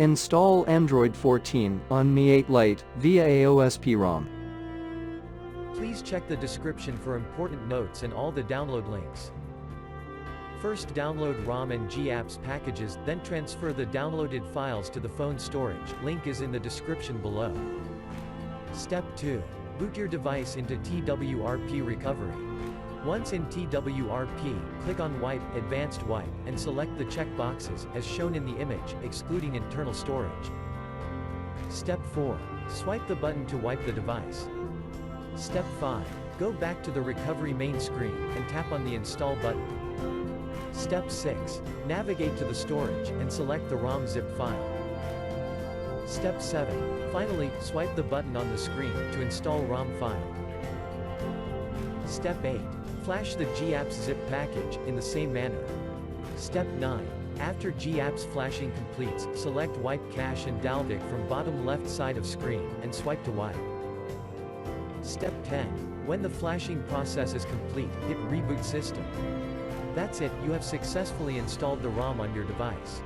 Install Android 14 on Mi 8 Lite via AOSP Rom. Please check the description for important notes and all the download links. First, download ROM and GApps packages, then transfer the downloaded files to the phone storage. Link is in the description below. Step 2. Boot your device into TWRP recovery. Once in TWRP, click on Wipe, Advanced Wipe, and select the check boxes, as shown in the image, excluding internal storage. Step 4. Swipe the button to wipe the device. Step 5. Go back to the recovery main screen, and tap on the Install button. Step 6. Navigate to the storage, and select the ROM zip file. Step 7. Finally, swipe the button on the screen to install ROM file. Step 8. Flash the GApps zip package, in the same manner. Step 9. After GApps flashing completes, select Wipe Cache and Dalvik from bottom left side of screen, and swipe to wipe. Step 10. When the flashing process is complete, hit Reboot System. That's it, you have successfully installed the ROM on your device.